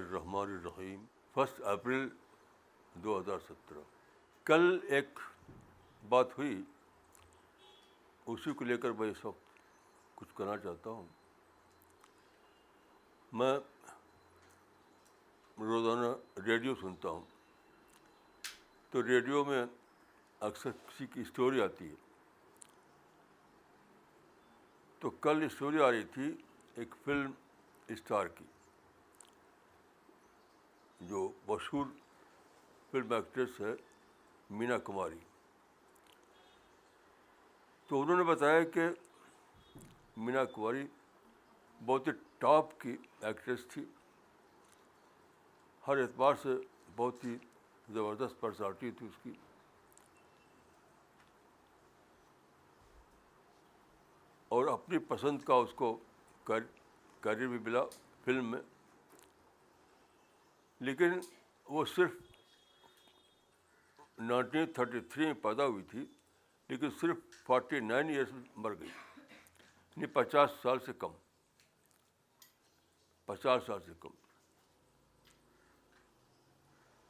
الرحمن الرحیم 1 اپریل 2017۔ کل ایک بات ہوئی، اسی کو لے کر میں اس وقت کچھ کہنا چاہتا ہوں۔ میں روزانہ ریڈیو سنتا ہوں، تو ریڈیو میں اکثر کسی کی اسٹوری آتی ہے۔ تو کل اسٹوری آ رہی تھی ایک فلم اسٹار کی، جو مشہور فلم ایکٹریس ہے مینا کماری۔ تو انہوں نے بتایا کہ مینا کماری بہت ہی ٹاپ کی ایکٹریس تھی، ہر اعتبار سے بہت ہی زبردست پرسنالٹی تھی اس کی۔ اور اپنی پسند کا اس کو کیریئر بھی ملا فلم میں، لیکن وہ صرف 1933 میں پیدا ہوئی تھی، لیکن صرف 49 ایئرس میں مر گئی، یعنی 50 سال سے کم، 50 سال سے کم۔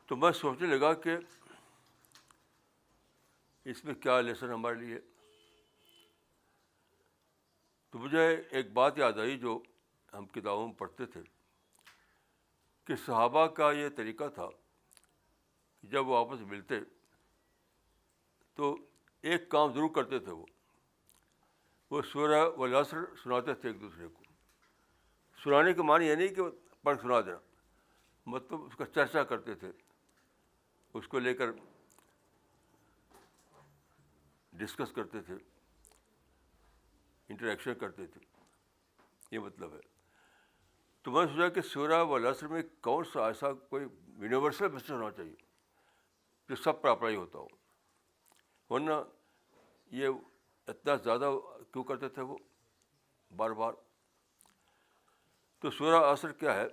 تو میں سوچنے لگا کہ اس میں کیا لیسن ہمارے لیے۔ تو مجھے ایک بات یاد آئی جو ہم کتابوں میں پڑھتے تھے، کہ صحابہ کا یہ طریقہ تھا کہ جب وہ آپس ملتے تو ایک کام ضرور کرتے تھے، وہ سورہ والعصر سناتے تھے ایک دوسرے کو۔ سنانے کا معنی یہ نہیں کہ پڑھ سنا دینا، مطلب اس کا چرچا کرتے تھے، اس کو لے کر ڈسکس کرتے تھے، انٹریکشن کرتے تھے، یہ مطلب ہے۔ تو میں نے سوچا کہ سورہ والعصر میں کون سا ایسا کوئی یونیورسل میسج ہونا چاہیے جو سب پر اپلائی ہوتا ہو، ورنہ یہ اتنا زیادہ کیوں کرتے تھے وہ بار بار۔ تو سورہ عصر کیا ہے؟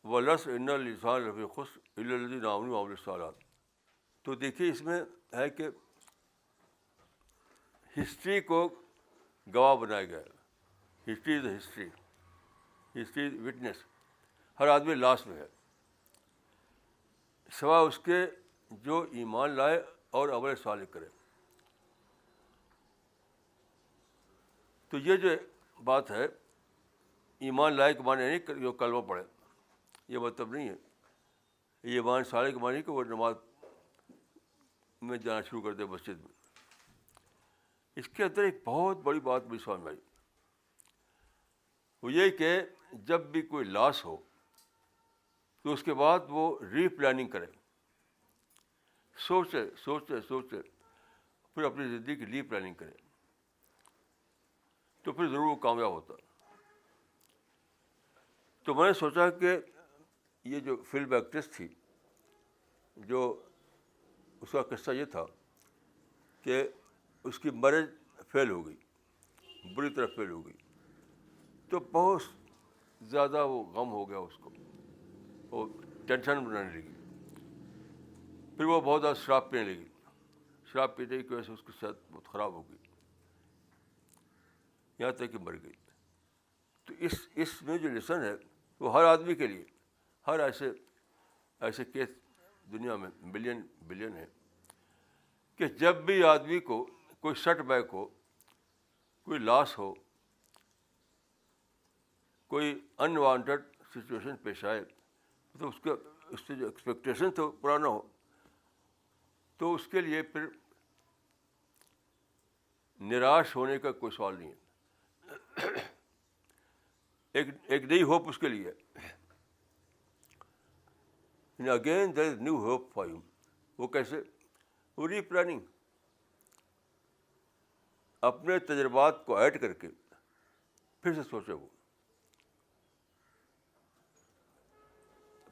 والعصر ان الانسان لفی خسر الا الذین آمنوا وعملوا الصالحات۔ تو دیکھیے اس میں ہے کہ ہسٹری کو گواہ بنایا گیا ہے۔ History is a history, history is witness. ہر آدمی لاس میں ہے سوائے اس کے جو ایمان لائے اور عمل صالح کرے۔ تو یہ جو بات ہے، ایمان لائے کے معنی نہیں کہ جو کلمہ پڑھے، یہ مطلب نہیں ہے۔ یہ ایمان صالح کے معنی کہ وہ نماز میں جانا شروع کر دے مسجد میں۔ اس کے اندر ایک بہت بڑی بات مجھے سمجھ میں آئی، وہ یہ کہ جب بھی کوئی لاس ہو تو اس کے بعد وہ ری پلاننگ کرے، سوچے پھر اپنی زندگی کی ری پلاننگ کرے، تو پھر ضرور وہ کامیاب ہوتا۔ تو میں نے سوچا کہ یہ جو فلم ایکٹریس تھی، جو اس کا قصہ یہ تھا کہ اس کی میرج فیل ہو گئی، بری طرح فیل ہو گئی، تو بہت زیادہ وہ غم ہو گیا اس کو، وہ ٹینشن بنانے لگی، پھر وہ بہت زیادہ شراب پینے لگی، شراب پینے کی وجہ سے اس کی صحت بہت خراب ہو گئی، یہاں تک کہ مر گئی۔ تو اس میں جو لیسن ہے وہ ہر آدمی کے لیے، ہر ایسے کیس دنیا میں بلین ہے، کہ جب بھی آدمی کو کوئی سیٹ بیک ہو، کوئی لاس ہو، کوئی انوانٹیڈ سچویشن پیش آئے، تو اس سے جو ایکسپیکٹیشن تھا پورا نہ ہو، تو اس کے لیے پھر نراش ہونے کا کوئی سوال نہیں ہے۔ ایک نئی ہوپ اس کے لیے، again there is new hope for you. وہ کیسے؟ وہ ری پلاننگ، اپنے تجربات کو ایڈ کر کے پھر سے سوچے وہ۔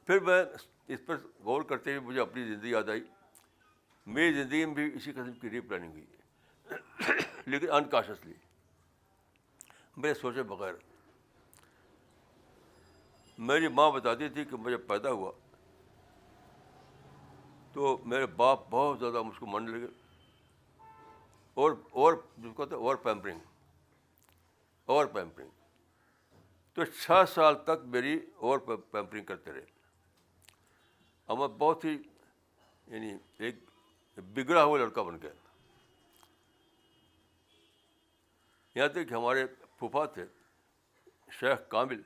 پھر میں اس پر غور کرتے ہوئے مجھے اپنی زندگی یاد آئی۔ میری زندگی میں بھی اسی قسم کی ری پلاننگ ہوئی ہے، لیکن انکانشیسلی، میرے سوچے بغیر۔ میری ماں بتاتی تھی کہ مجھے پیدا ہوا تو میرے باپ بہت زیادہ مجھ کو ماننے لگے، اور جس کو کہتے ہیں اوور پیمپرنگ۔ تو 6 سال تک میری اوور پیمپرنگ کرتے رہے. اور میں بہت ہی یعنی ایک بگڑا ہوا لڑکا بن گیا. یہاں تک کہ ہمارے پھوپھا تھے شیخ کامل,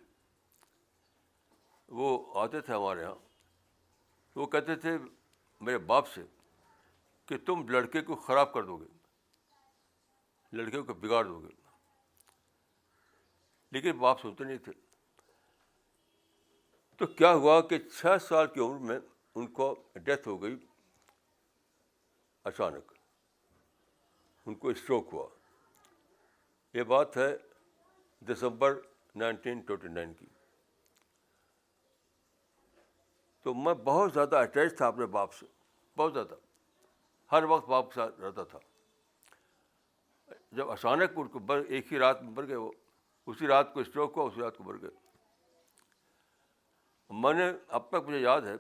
وہ آتے تھے ہمارے یہاں. وہ کہتے تھے میرے باپ سے کہ تم لڑکے کو خراب کر دو گے, لڑکے کو بگاڑ دو گے. لیکن باپ سنتے نہیں تھے. تو کیا ہوا کہ 6 سال کی عمر میں ان کو ڈیتھ ہو گئی اچانک, ان کو اسٹروک ہوا. یہ بات ہے دسمبر 1929 کی. تو میں بہت زیادہ اٹیچ تھا اپنے باپ سے, بہت زیادہ, ہر وقت باپ کے ساتھ رہتا تھا. جب اچانک ان کو ایک ہی رات میں مر گئے, وہ اسی رات کو اسٹروک ہوا, اسی رات کو مر گئے. میں نے اب تک مجھے یاد ہے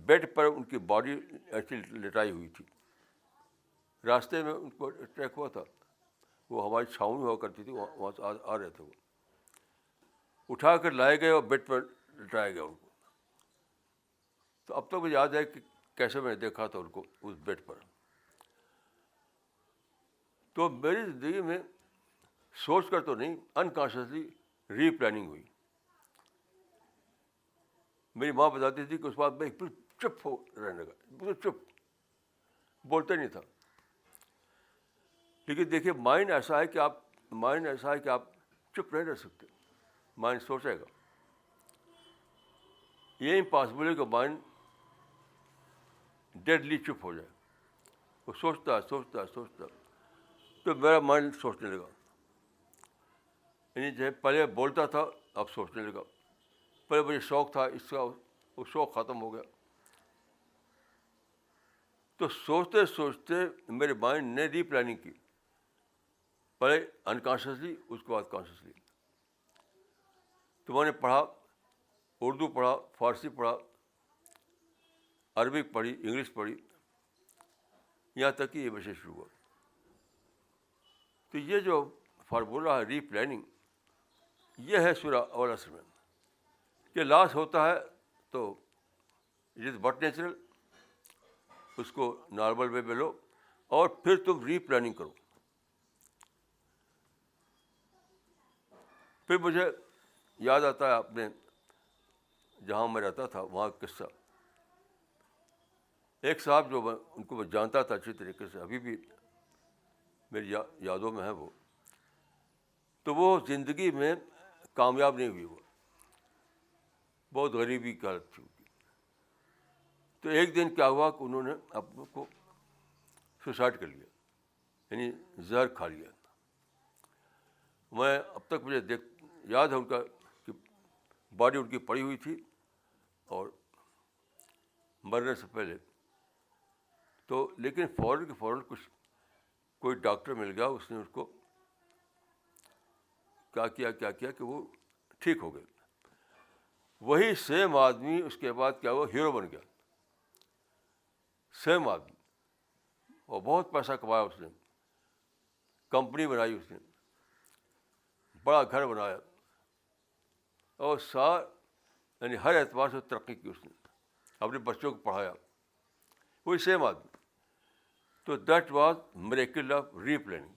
بیڈ پر ان کی باڈی ایسی لٹائی ہوئی تھی. راستے میں ان کو اٹیک ہوا تھا, وہ ہماری چھاؤں ہوا کرتی تھی, وہاں سے آ رہے تھے. وہ اٹھا کر لائے گئے اور بیڈ پر لٹایا گیا ان کو. تو اب تک مجھے یاد ہے کہ کیسے میں نے دیکھا تھا ان کو اس بیڈ پر. تو میری زندگی میں سوچ کر تو نہیں, انکانشیسلی ری پلاننگ ہوئی. میری ماں بتاتی تھی کہ اس بات میں بالکل چپ ہو رہنے کا, بالکل چپ, بولتے نہیں تھا. لیکن دیکھیے مائنڈ ایسا ہے کہ آپ چپ نہیں رہ سکتے. مائنڈ سوچے گا. یہ امپاسبل ہے کہ مائنڈ ڈیڈلی چپ ہو جائے. وہ سوچتا ہے. تو میرا مائنڈ سوچنے لگا. یعنی جو پہلے بولتا تھا اب سوچنے لگا. پہلے مجھے شوق تھا اس کا, وہ شوق ختم ہو گیا. تو سوچتے سوچتے میرے مائنڈ نے ری پلاننگ کی, پہلے انکانشیسلی, اس کے بعد کانشیسلی. تو میں نے پڑھا, اردو پڑھا, فارسی پڑھا, عربک پڑھی, انگلش پڑھی, یہاں تک کہ یہ وشے شروع ہوا. تو یہ جو فارمولہ ہے ری پلاننگ, یہ ہے سورہ اول عصر میں کہ لاس ہوتا ہے تو اٹ از بٹ نیچرل, اس کو نارمل وے میں لو اور پھر تم ری پلاننگ کرو. پھر مجھے یاد آتا ہے اپنے جہاں میں رہتا تھا وہاں کا قصہ. ایک صاحب جو ان کو میں جانتا تھا اچھی طریقے سے, ابھی بھی میری یادوں میں ہے وہ. تو وہ زندگی میں کامیاب نہیں ہوئی, وہ بہت غریبی کی حالت تھی. تو ایک دن کیا ہوا کہ انہوں نے اپنے کو سوسائڈ کر لیا, یعنی زہر کھا لیا. میں اب تک مجھے یاد ہے ان کا کہ باڈی ان کی پڑی ہوئی تھی اور مرنے سے پہلے. تو لیکن فوراً کوئی ڈاکٹر مل گیا, اس نے اس کو کیا کیا کہ وہ ٹھیک ہو گئے. وہی سیم آدمی اس کے بعد کیا ہوا, ہیرو بن گیا. سیم آدمی, اور بہت پیسہ کمایا اس نے, کمپنی بنائی اس نے, بڑا گھر بنایا, اور یعنی ہر اعتبار سے ترقی کی اس نے, اپنے بچوں کو پڑھایا. وہی سیم آدمی. تو that was miracle of replanning.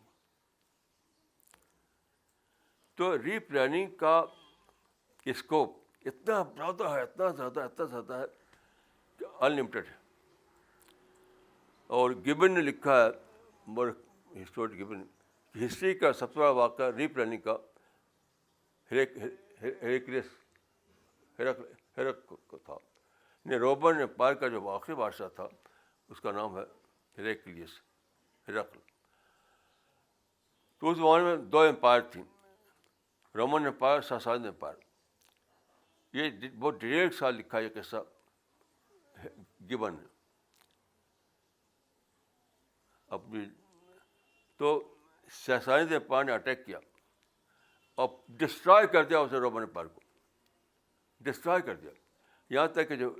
تو ری پلاننگ کا اسکوپ اتنا زیادہ ہے کہ انلمیٹڈ ہے. اور گبن نے لکھا ہے, ہسٹوریٹ گبن, ہسٹری کا سب سے بڑا واقعہ ری پلاننگ کا ہیرک تھا. رومن امپائر کا جو آخری بادشاہ تھا اس کا نام ہے ہیرکل. تو اس زمانے میں 2 امپائر تھیں, رومن امپائر, ساسانیان امپائر. یہ بہت ڈیٹیل کے ساتھ لکھا ہے یہ قصہ گبن نے اپنی. تو ساسانیان امپائر نے اٹیک کیا اور ڈسٹرائے کر دیا اسے, رومن امپائر کو ڈسٹرائے کر دیا. یہاں تک کہ جو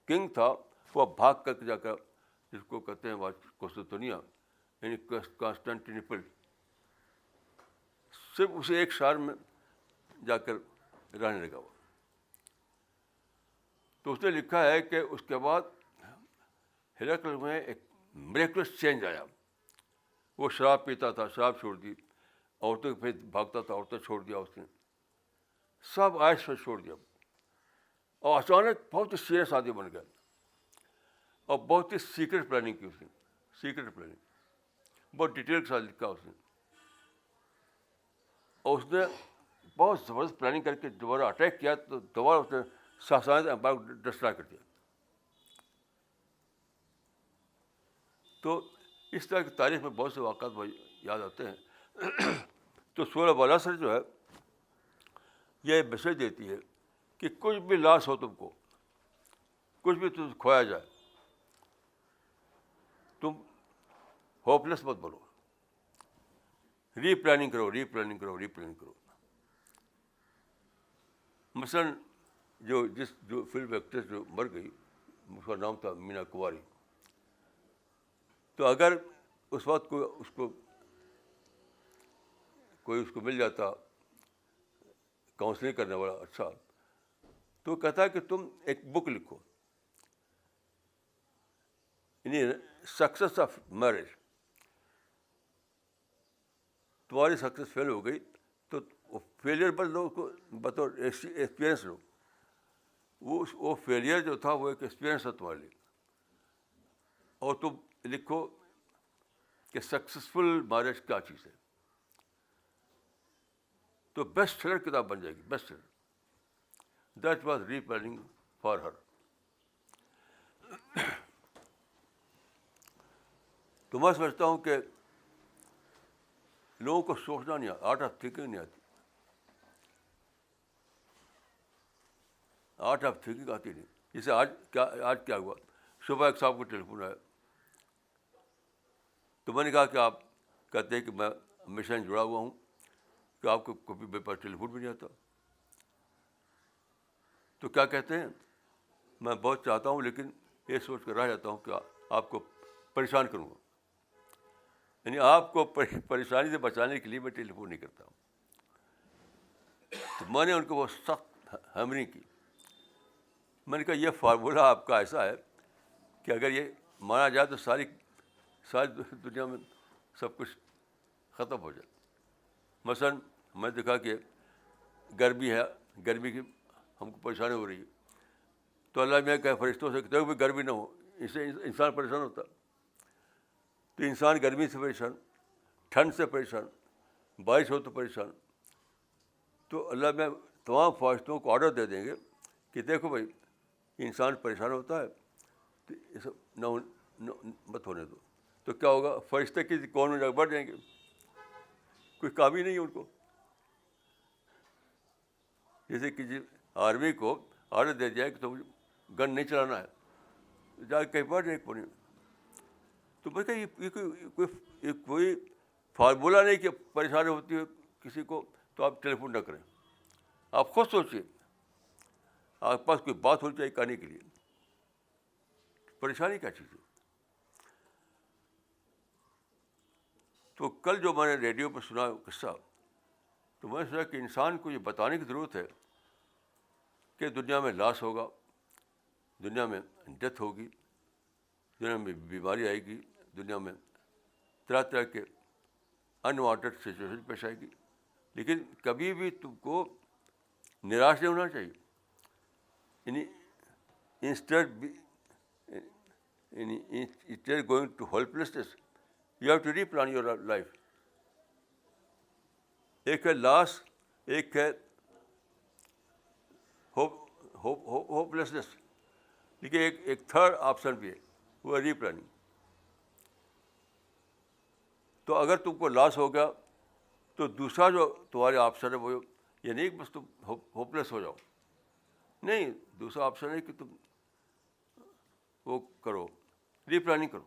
کنگ تھا وہ بھاگ کر جا کر, جس کو کہتے ہیں قسطنطنیہ یعنی کانسٹینٹینوپل, صرف اسے ایک شہر میں جا کر رہنے لگا وہ. تو اس نے لکھا ہے کہ اس کے بعد ہرقل میں ایک میریکلس چینج آیا. وہ شراب پیتا تھا, شراب چھوڑ دی, عورتوں کے پیچھے بھاگتا تھا, عورتیں چھوڑ دیا اس نے, سب عائش سے چھوڑ دیا, اور اچانک بہت ہی سیریس آدمی بن گیا, اور بہت ہی سیکرٹ پلاننگ کی اس نے, سیکرٹ پلاننگ بہت ڈیٹیل کے ساتھ لکھا اس نے. اور اس نے بہت زبردست پلاننگ کر کے دوبارہ اٹیک کیا, تو دوبارہ اس نے ساسانیہ امپائر کو ڈسٹرائے کر دیا. تو اس طرح کی تاریخ میں بہت سے واقعات یاد آتے ہیں. تو سورہ بالاثر جو ہے یہ میسج دیتی ہے کہ کچھ بھی لاس ہو تم کو, کچھ بھی تم کھویا جائے, تم ہوپ لیس مت بنو, ری پلاننگ کرو, ری پلاننگ کرو, ری پلاننگ کرو. مثلاً جو فلم ایکٹریس جو مر گئی, اس کا نام تھا مینا کواری. تو اگر اس وقت کوئی اس کو مل جاتا کاؤنسلنگ کرنے والا اچھا, تو کہتا ہے کہ تم ایک بک لکھو, یعنی سکسیس آف میرج. تمہاری سکسیس فیل ہو گئی تو فیلئر پر لوگ کو بطور ایکسپیرئنس لو. وہ فیلئر جو تھا وہ ایک ایکسپیرئنس ہے تمہارے لیے. اور تم لکھو کہ سکسیزفل میرج کیا چیز ہے, تو بیسٹ سیلر کتاب بن جائے گی, best seller. That was replanning for her. تو میں سمجھتا ہوں کہ لوگوں کو سوچنا نہیں آتا, آرٹ آف تھنکنگ نہیں آتی, آرٹ آف تھنکنگ آتی نہیں. جیسے آج کیا ہوا, صبح ایک صاحب کو ٹیلیفون آیا, تو میں نے کہا کہ آپ کہتے ہیں کہ میں مشن جڑا ہوا ہوں, کہ آپ کو کبھی میرے پاس ٹیلیفون بھی نہیں آتا. تو کیا کہتے ہیں, میں بہت چاہتا ہوں لیکن یہ سوچ کر رہ جاتا ہوں کہ آپ کو پریشان کروں گا. یعنی آپ کو پریشانی سے بچانے کے لیے میں ٹیلیفون نہیں کرتا ہوں. تو میں نے ان کو وہ سخت ہیمرنگ کی. میں نے کہا یہ فارمولہ آپ کا ایسا ہے کہ اگر یہ مانا جائے تو ساری دنیا میں سب کچھ ختم ہو جائے. مثلاً میں دیکھا کہ گرمی ہے, گرمی کی ہم کو پریشانی ہو رہی ہے, تو اللہ میں کہ فرشتوں سے کہ بھی گرمی نہ ہو, اس سے انسان پریشان ہوتا. تو انسان گرمی سے پریشان, ٹھنڈ سے پریشان, بارش ہو تو پریشان. تو اللہ میں تمام فرشتوں کو آرڈر دے دیں گے کہ دیکھو بھائی انسان پریشان ہوتا ہے تو یہ سب مت ہونے دو. تو کیا ہوگا, فرشتے کسی کون میں جا بڑھ جائیں گے, کوئی کام ہی نہیں ہے ان کو. جیسے کسی آرمی کو آرڈر دے دیا کہ تم گن نہیں چلانا ہے, جا کے کہیں بڑھ جائے پڑے. تو میں کہ یہ کوئی فارمولہ نہیں کہ پریشانی ہوتی ہے کسی کو تو آپ ٹیلیفون نہ کریں. آپ خود سوچیے, آپ کے پاس کوئی بات ہونی چاہیے کہنے کے لیے. پریشانی کیا چیز ہے. تو کل جو میں نے ریڈیو پہ سنا قصہ, تو میں نے سوچا کہ انسان کو یہ بتانے کی ضرورت ہے کہ دنیا میں لاس ہوگا, دنیا میں ڈیتھ ہوگی, دنیا میں بیماری آئے گی, دنیا میں طرح طرح کے انوانٹیڈ سچویشن پیش آئے گی. لیکن کبھی بھی تم کو نراش نہیں ہونا چاہیے. یعنی instead going to hopelessness you have to replan your life. ایک ہے لاس, ایک ہے ہوپلیسنس, لیکن ایک تھرڈ آپشن بھی ہے, وہ ہے ری پلاننگ. تو اگر تم کو لاس ہو گیا تو دوسرا جو تمہارے آپشن ہے وہ یہ نہیں کہ بس تم ہوپلیس ہو جاؤ. نہیں, دوسرا آپشن ہے کہ تم وہ کرو, ری پلاننگ کرو.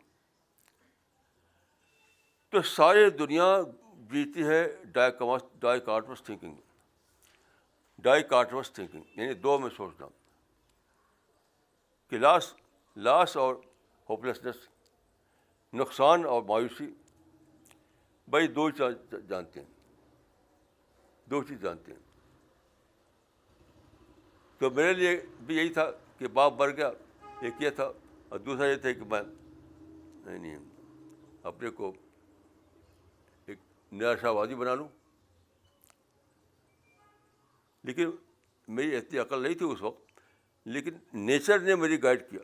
تو ساری دنیا جیتی ہے ڈائیکارٹوس تھنکنگ. ڈائیکارٹوس تھنکنگ یعنی دو میں سوچنا, کہ لاس اور ہوپلیسنس, نقصان اور مایوسی. بھائی دو چیز جانتے ہیں, تو میرے لیے بھی یہی تھا کہ باپ مر گیا، ایک یہ تھا، اور دوسرا یہ تھا کہ میں نہیں اپنے کو ایک نراشاوادی بنا لوں. لیکن میری اتنی عقل نہیں تھی اس وقت، لیکن نیچر نے میری گائیڈ کیا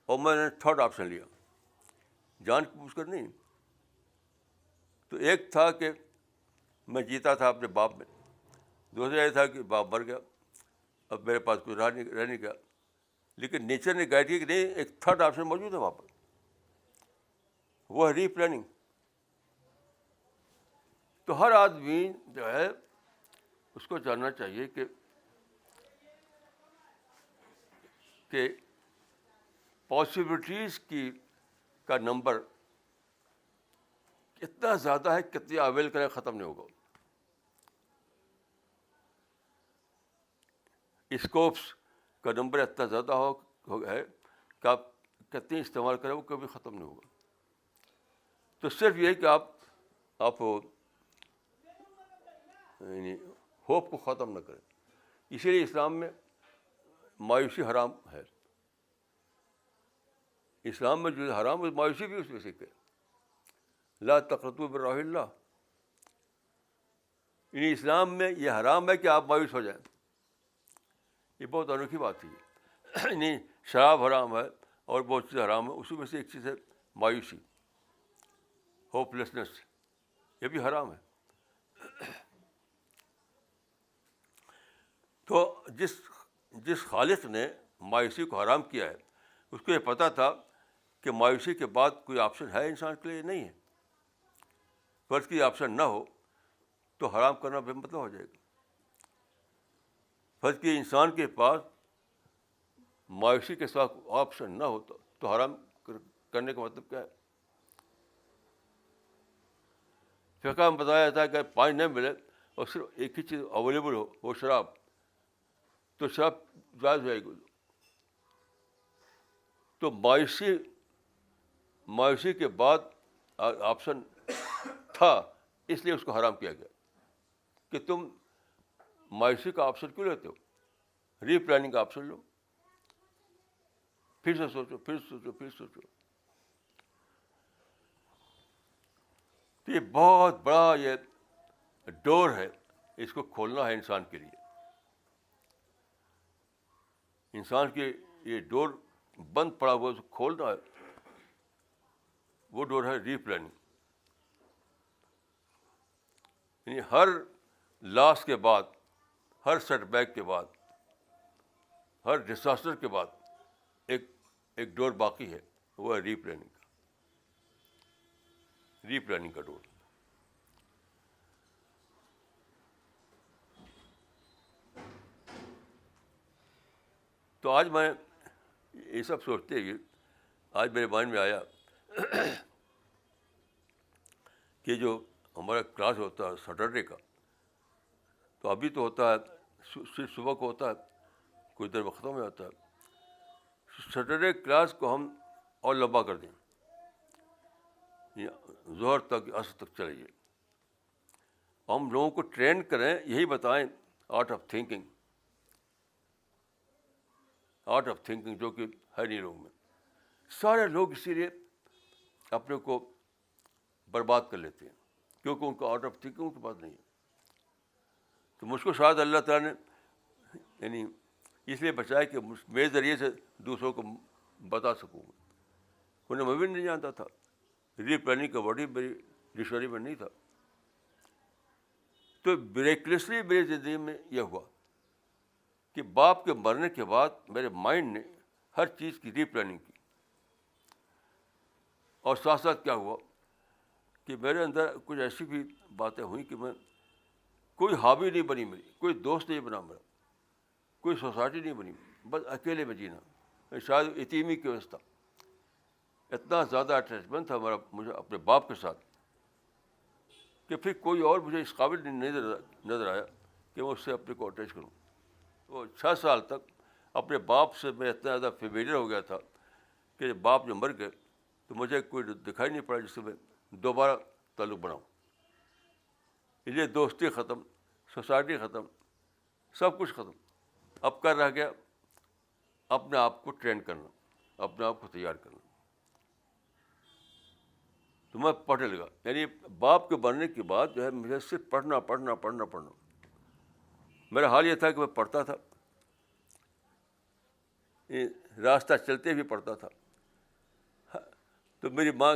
اور میں نے تھرڈ آپشن لیا، جان پوچھ کر نہیں. تو ایک تھا کہ میں جیتا تھا اپنے باپ میں، دوسرا یہ تھا کہ باپ مر گیا، اب میرے پاس کچھ رہ نہیں گیا. لیکن نیچر نے گائیڈ کیا کہ نہیں، ایک تھرڈ آپشن موجود ہے وہاں پر، وہ ہے ری پلاننگ. تو ہر آدمی جو ہے اس کو جاننا چاہیے کہ پاسبلٹیز کا نمبر کتنا زیادہ ہے، کتنی اویل کرے ختم نہیں ہوگا. اسکوپس کا نمبر اتنا زیادہ ہے کہ آپ کتنی استعمال کریں وہ کبھی ختم نہیں ہوگا. تو صرف یہ کہ آپ یعنی ہوپ کو ختم نہ کریں. اسی لیے اسلام میں مایوسی حرام ہے. اسلام میں جو حرام ہے مایوسی بھی اس میں سے کہ لا تقنطوا من رحمۃ اللہ. یعنی اسلام میں یہ حرام ہے کہ آپ مایوس ہو جائیں. یہ بہت انوکھی بات ہے. یعنی شراب حرام ہے اور بہت چیز حرام ہے، اسی میں سے ایک چیز ہے مایوسی، ہوپ لیسنس، یہ بھی حرام ہے. تو جس خالق نے مایوسی کو حرام کیا ہے اس کو یہ پتہ تھا کہ مایوسی کے بعد کوئی آپشن ہے انسان کے لیے نہیں ہے. فرض کی آپشن نہ ہو تو حرام کرنا بے مطلب ہو جائے گا. فرض کی انسان کے پاس مایوسی کے ساتھ آپشن نہ ہو تو حرام کرنے کا مطلب کیا ہے؟ فقہ میں بتایا جاتا ہے کہ پانی نہ ملے اور صرف ایک ہی چیز اویلیبل ہو، وہ شراب، تو شراب جائز ہو جائے گی. تو مایوسی کے بعد آپشن تھا، اس لیے اس کو حرام کیا گیا کہ تم مایوسی کا آپشن کیوں لیتے ہو؟ ری پلاننگ کا آپشن لو، پھر سے سوچو، پھر سوچو، پھر سوچو. تو یہ بہت بڑا یہ ڈور ہے، اس کو کھولنا ہے انسان کے لیے. انسان کے یہ ڈور بند پڑا ہوا ہے، اس کو کھولنا ہے. وہ ڈور ہے ری پلاننگ. یعنی ہر لاس کے بعد، ہر سیٹ بیک کے بعد، ہر ڈساسٹر کے بعد ایک ڈور باقی ہے، وہ ہے ری پلاننگ کا. ری پلاننگ کا ڈور. تو آج میں یہ سب سوچتے ہی آج میرے مائنڈ میں آیا کہ جو ہمارا کلاس ہوتا ہے سیٹرڈے کا، تو ابھی تو ہوتا ہے صرف صبح کو ہوتا ہے، کچھ دیر میں ختم ہو جاتا ہے. سیٹرڈے کلاس کو ہم اور لمبا کر دیں، ظہر تک، عصر تک چلیے. ہم لوگوں کو ٹرین کریں، یہی بتائیں art of thinking. Art of thinking جو کہ ہے نہیں لوگوں میں. سارے لوگ اسی لیے اپنے کو برباد کر لیتے ہیں کیونکہ ان کو آرٹ آف تھنکنگ کے پاس نہیں ہے. تو مجھ کو شاید اللہ تعالیٰ نے یعنی اس لیے بچایا کہ میرے ذریعے سے دوسروں کو بتا سکوں. انہیں میں بھی نہیں جانتا تھا، ری پلاننگ کا ورڈ ہی میری ڈکشنری میں نہیں تھا. تو مریکلسلی میری زندگی میں یہ ہوا کہ باپ کے مرنے کے بعد میرے مائنڈ نے ہر چیز کی ری پلاننگ کی. اور ساتھ ساتھ کیا ہوا کہ میرے اندر کچھ ایسی بھی باتیں ہوئیں کہ میں کوئی ہابی نہیں بنی میری، کوئی دوست نہیں بنا میرا، کوئی سوسائٹی نہیں بنی، بس اکیلے میں جینا. شاید یتیمی کی وجہ سے اتنا زیادہ اٹیچمنٹ تھا ہمارا مجھے اپنے باپ کے ساتھ کہ پھر کوئی اور مجھے اس قابل نہیں نظر آیا کہ میں اس سے اپنے کو اٹیچ کروں. تو 6 سال تک اپنے باپ سے میں اتنا زیادہ فیملیئر ہو گیا تھا کہ جب باپ جو مر گئے تو مجھے کوئی دکھائی نہیں پڑا جس سے میں دوبارہ تعلق بناؤں. یہ دوستی ختم، سوسائٹی ختم، سب کچھ ختم. اب کیا رہ گیا؟ اپنے آپ کو ٹرین کرنا، اپنے آپ کو تیار کرنا. تو میں پڑھنے لگا. یعنی باپ کے بننے کے بعد جو ہے مجھے صرف پڑھنا پڑھنا پڑھنا پڑھنا. میرا حال یہ تھا کہ میں پڑھتا تھا، راستہ چلتے بھی پڑھتا تھا. تو میری ماں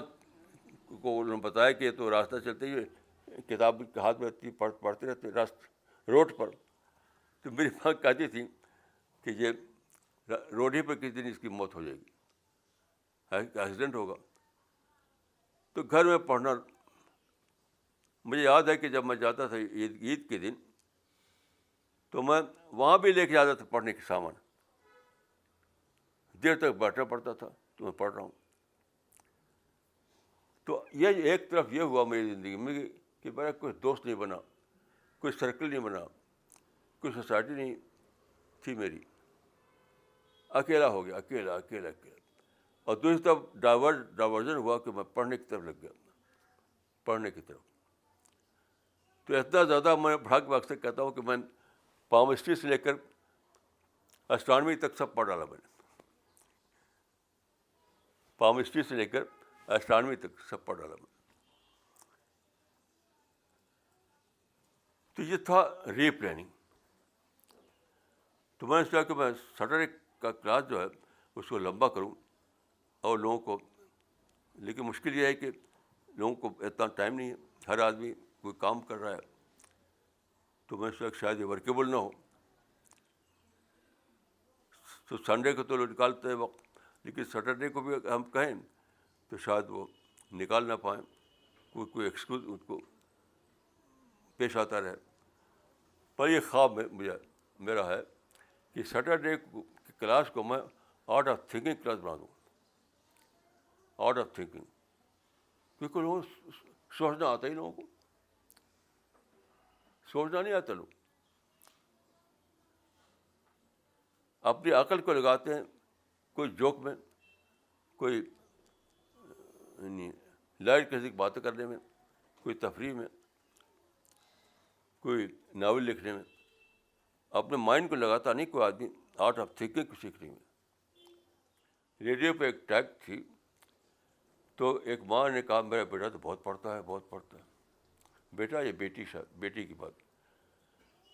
کو انہوں نے بتایا کہ تو راستہ چلتے ہوئے کتاب کے ہاتھ میں رہتی، پڑھتے رہتے روڈ پر. تو میری ماں کہتی تھی کہ یہ روڈ ہی پر کسی دن اس کی موت ہو جائے گی، ایکسیڈنٹ ہوگا. تو گھر میں پڑھنا. مجھے یاد ہے کہ جب میں جاتا تھا عید کے دن تو میں وہاں بھی لے کے جاتا تھا پڑھنے کے سامان. دیر تک بیٹھنا پڑتا تھا تو میں پڑھ رہا ہوں. تو یہ ایک طرف یہ ہوا میری زندگی میں کہ میرا کوئی دوست نہیں بنا، کوئی سرکل نہیں بنا، کوئی سوسائٹی نہیں تھی میری. اکیلا ہو گیا، اکیلا اکیلا اکیلا. اور دوسری طرف ڈائیورژن ہوا کہ میں پڑھنے کی طرف لگ گیا، پڑھنے کی طرف. تو اتنا زیادہ میں بھاگ بھاگ سے کہتا ہوں کہ میں پامسٹری سے لے کر اسٹرانومی تک سب پڑھ ڈالا میں نے. پامسٹری سے لے کر اسٹرانومی تک سب پڑھ ڈالا میں نے. تو یہ تھا ری پلاننگ. تو میں نے سوچا کہ میں سیٹرڈے کا کلاس جو ہے اس کو لمبا کروں اور لوگوں کو. لیکن مشکل یہ ہے کہ لوگوں کو اتنا ٹائم نہیں ہے، ہر آدمی کوئی کام کر رہا ہے. تو میں سوچا کہ شاید یہ ورکیبل نہ ہو. تو سنڈے کو تو لوگ نکالتے ہیں وقت، لیکن سیٹرڈے کو بھی ہم کہیں تو شاید وہ نکال نہ پائیں، کوئی ایکسکیوز ان کو پیش آتا رہے. پر یہ خواب میرا ہے کہ سیٹرڈے کی کلاس کو میں آرٹ آف تھنکنگ کلاس بنا دوں. آرٹ آف تھنکنگ، کیونکہ لوگوں سوچنا آتا ہی، لوگوں کو سوچنا نہیں آتا. لوگ اپنی عقل کو لگاتے ہیں کوئی جوک میں، کوئی لائٹ کسی کی باتیں کرنے میں، کوئی تفریح میں، کوئی ناول لکھنے میں. اپنے مائنڈ کو لگاتا نہیں کوئی آدمی آرٹ آف تھنکنگ کو سیکھنے میں. ریڈیو پہ ایک ٹیگ تھی تو ایک ماں نے کہا میرا بیٹا تو بہت پڑھتا ہے، بہت پڑھتا ہے. بیٹا یا بیٹی، شاید بیٹی کی بات.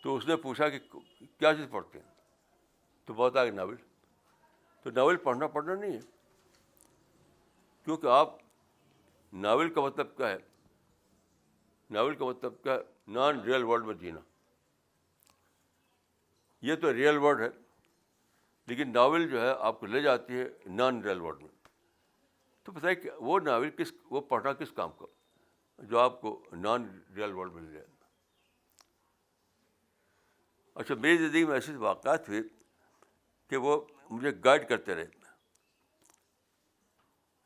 تو اس نے پوچھا کہ کیا چیز پڑھتے ہیں؟ تو بتا کہ ناول. تو ناول پڑھنا نہیں ہے، کیونکہ آپ ناول کا مطلب کیا ہے؟ ناول کا مطلب کیا ہے؟ نان ریئل ورلڈ میں جینا. یہ تو ریئل ورلڈ ہے، لیکن ناول جو ہے آپ کو لے جاتی ہے نان ریئل ورلڈ میں. تو بتائیے کہ وہ ناول وہ پڑھنا کس کام کا جو آپ کو نان ریئل ورلڈ میں لے جائے. اچھا، میری زندگی میں ایسے واقعات ہوئے کہ وہ مجھے گائیڈ کرتے رہے.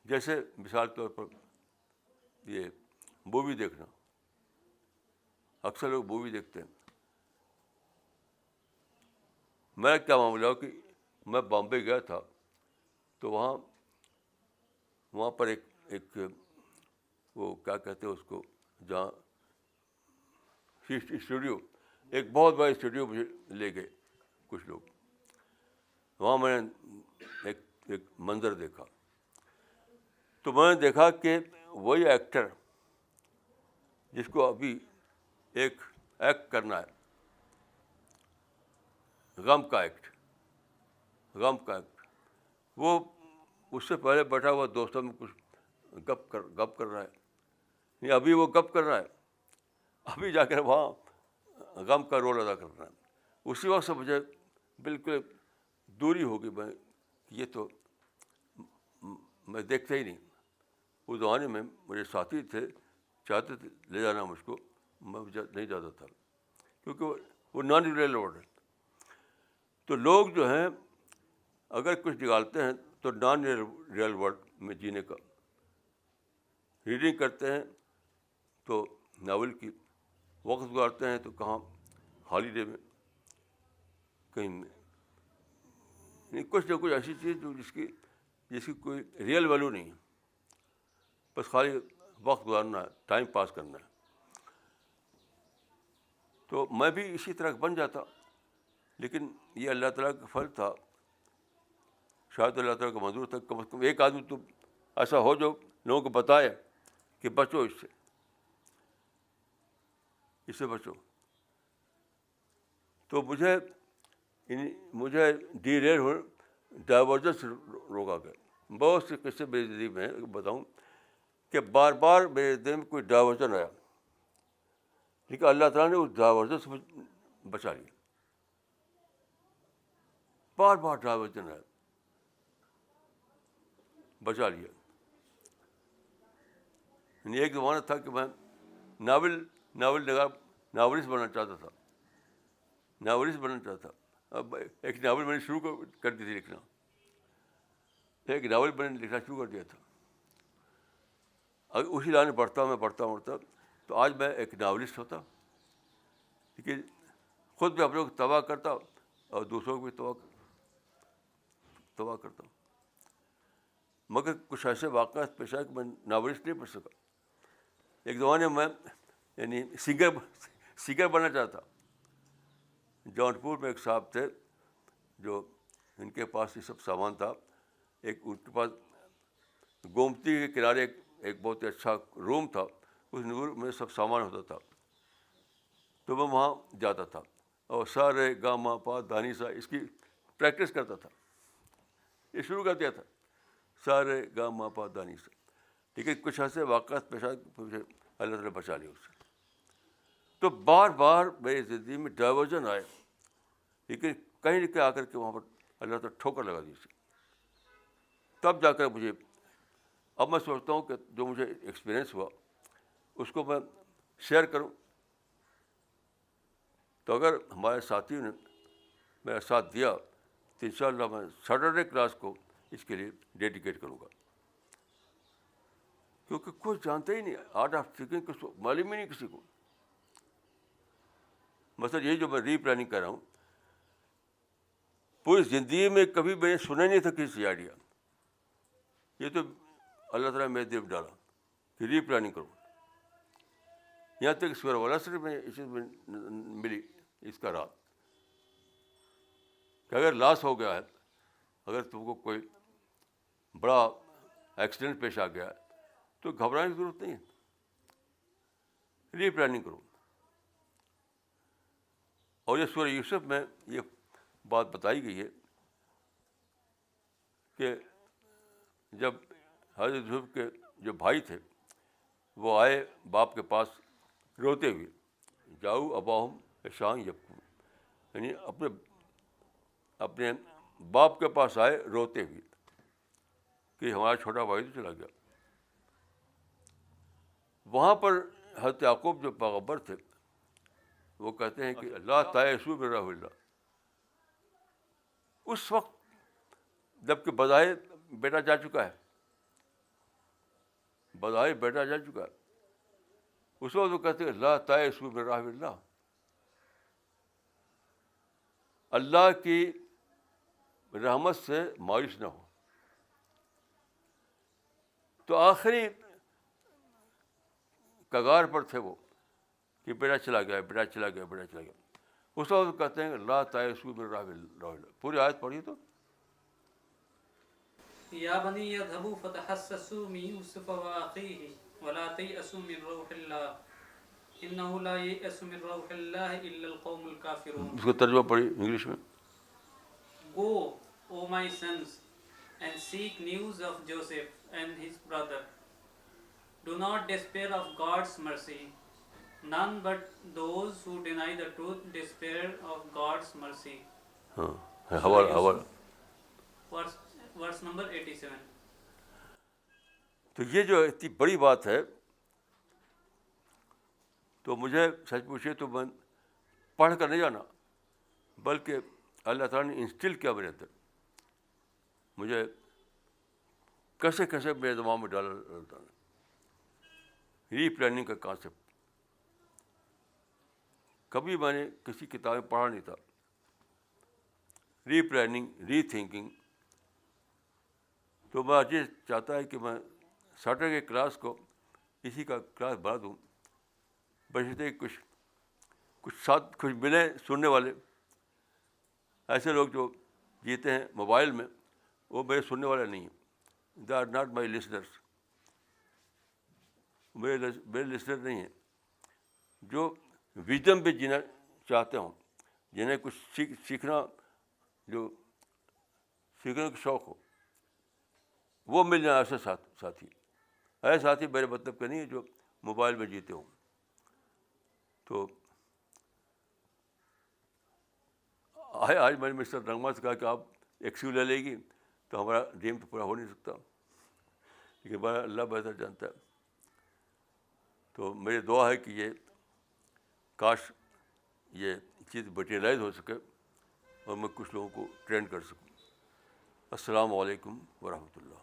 جیسے مثال کے طور پر یہ مووی دیکھنا. اکثر لوگ مووی دیکھتے ہیں. میرا کیا معاملہ ہو کہ میں بامبے گیا تھا تو وہاں پر ایک وہ کیا کہتے ہیں اس کو، جہاں اسٹوڈیو، ایک بہت بڑا اسٹوڈیو مجھے لے گئے کچھ لوگ. وہاں میں نے ایک منظر دیکھا. تو میں نے دیکھا کہ وہی ایکٹر جس کو ابھی ایک ایکٹ کرنا ہے، غم کا ایکٹ، وہ اس سے پہلے بیٹھا ہوا دوستوں میں کچھ گپ کر رہا ہے. نہیں، ابھی وہ گپ کر رہا ہے، ابھی جا کر وہاں غم کا رول ادا کر رہا ہے. اسی وقت سے مجھے بالکل دوری ہوگی. یہ تو میں دیکھتا ہی نہیں. اس زمانے میں میرے ساتھی تھے، چاہتے تھے لے جانا مجھ کو، میں نہیں جاتا تھا کیونکہ وہ نان ریئل ورلڈ ہے. تو لوگ جو ہیں اگر کچھ نکالتے ہیں تو نان ریئل ورلڈ میں جینے کا. ریڈنگ کرتے ہیں تو ناول کی، وقت گزارتے ہیں تو کہاں ہالیڈے میں، کہیں میں، کچھ نہ کچھ ایسی چیز جو جس کی کوئی ریئل ویلیو نہیں ہے، بس خالی وقت گزارنا ہے، ٹائم پاس کرنا ہے. تو میں بھی اسی طرح بن جاتا. لیکن یہ اللہ تعالیٰ کا فضل تھا، شاید اللہ تعالیٰ کا منظور تھا کم از کم ایک آدمی تو ایسا ہو جو لوگوں کو بتائے کہ بچو اس سے بچو. تو مجھے ڈیریل ہو ڈائیورجنس روکا گیا. بہت سے قصے میری زندگی میں بتاؤں کہ بار بار میرے دل میں کوئی ڈائیورژن آیا، لیکن اللہ تعالیٰ نے اس ڈائیورژن سے بچا لیا. بار بار ڈائیورژن آیا، بچا لیا. یعنی ایک زمانہ تھا کہ میں ناولسٹ بننا چاہتا تھا. اب ایک ناول میں نے شروع کر دی تھی لکھنا، لکھنا شروع کر دیا تھا. اگر اسی لائن پڑھتا تو آج میں ایک ناولسٹ ہوتا، لیکن خود بھی اپنے کو تباہ کرتا اور دوسروں کو بھی تباہ کرتا. مگر کچھ ایسے واقعات پیش آئے کہ میں ناولسٹ نہیں پڑھ سکا. ایک زمانے میں یعنی سنگر بننا چاہتا. جونپور میں ایک صاحب تھے جو ان کے پاس یہ سب سامان تھا. ایک ان کے پاس گومتی کے کنارے ایک بہت ہی اچھا روم تھا، اس روم میں سب سامان ہوتا تھا. تو میں وہاں جاتا تھا اور سارے گا ما پا دانی سا اس کی پریکٹس کرتا تھا. یہ شروع کر دیا تھا سارے گا ما پا دانی سا. لیکن کچھ ایسے واقعات پیش آئے مجھے اللہ تعالیٰ بچا لیا اس سے. تو بار بار میری زندگی میں ڈائیورژن آئے، لیکن کہیں نہ کہیں آ کر کے وہاں پر اللہ تعالیٰ ٹھوکر لگا دی اسے. تب جا کر مجھے اب میں سوچتا ہوں کہ جو مجھے ایکسپیرئنس ہوا اس کو میں شیئر کروں. تو اگر ہمارے ساتھیوں نے میرا ساتھ دیا تو انشاءاللہ میں سیٹرڈے کلاس کو اس کے لیے ڈیڈیکیٹ کروں گا، کیونکہ کوئی جانتا ہی نہیں آرٹ آف تھنکنگ کس کو معلوم ہی نہیں کسی کو. مثلا یہ جو میں ری پلاننگ کر رہا ہوں، پوری زندگی میں کبھی میں نے سنا نہیں تھا کسی سے آئیڈیا. یہ تو اللہ تعالیٰ میرے دل میں ڈالا کہ ری پلاننگ کروں. یہاں تک سورہ والعصر میں اس چیز میں ملی اس کا رات کہ اگر لاس ہو گیا ہے، اگر تم کو کوئی بڑا ایکسیڈنٹ پیش آ گیا ہے تو گھبرانے کی ضرورت نہیں ہے، ری پلاننگ کرو. اور یہ سورہ یوسف میں یہ بات بتائی گئی ہے کہ جب حضرت یوسف کے جو بھائی تھے وہ آئے باپ کے پاس روتے ہوئے، جاؤ اباہم عشاء یبکون، یعنی اپنے باپ کے پاس آئے روتے ہوئے کہ ہمارا چھوٹا بھائی تو چلا گیا. وہاں پر حضرت یعقوب جو پیغمبر تھے وہ کہتے ہیں کہ لا تیأسوا من روح اللہ. اس وقت جب کہ بظاہر بیٹا جا چکا ہے، اس وقت وہ کہتے ہیں لا تیأسوا من روح اللہ، اللہ کی رحمت سے مایوس نہ ہو. تو آخری کگار پر تھے وہ کہ بیٹا چلا گیا. اس وقت کہتے ہیں لا تیأسوا من روح اللہ. پوری آیت پڑھی تو یا بنی اذهبوا فتحسسوا من یوسف واخیہ ولا تیأسوا من روح اللہ انہ لا ییأس من روح اللہ الا القوم الکافرون. اس کو ترجمہ پڑھی انگلش میں. Go, O my sons, and seek news of Joseph and his brother. Do not despair of God's mercy. None but those who deny the truth despair of God's mercy. حوالہ Verse number 87. تو یہ جو اتنی بڑی بات ہے تو مجھے سچ پوچھے تو میں پڑھ کر نہیں جانا، بلکہ اللہ تعالیٰ نے انسٹل کیا میرے اندر، مجھے کیسے میرے دماغ میں ڈالا اللہ تعالیٰ نے ری پلاننگ کا کانسیپٹ. کبھی میں نے کسی کتاب میں پڑھا نہیں تھا ری پلاننگ، ری تھنکنگ. تو میں آج یہ چاہتا ہے کہ میں سیٹرڈے کلاس کو اسی کا کلاس بنا دوں، بشرطے کچھ ساتھ کچھ ملیں سننے والے ایسے لوگ جو جیتے ہیں موبائل میں وہ میرے سننے والے نہیں ہیں. They are not my listeners. میرے لسنر نہیں ہیں. جو وژڈم پہ جینا چاہتے ہوں, جنہیں کچھ سیکھنا, جو سیکھنے کا شوق ہو, وہ مل جائیں ایسے ساتھی. ایسے ساتھی میرے مطلب کے نہیں ہے جو موبائل میں جیتے ہوں. تو آج میں نے مسٹر رنگما سے کہا کہ آپ ایکسیو لے لے گی تو ہمارا ڈریم تو پورا ہو نہیں سکتا, لیکن بڑا اللہ بہتر جانتا ہے. تو میری دعا ہے کہ یہ کاش یہ چیز مٹیریلائز ہو سکے اور میں کچھ لوگوں کو ٹرین کر سکوں. السلام علیکم ورحمۃ اللہ.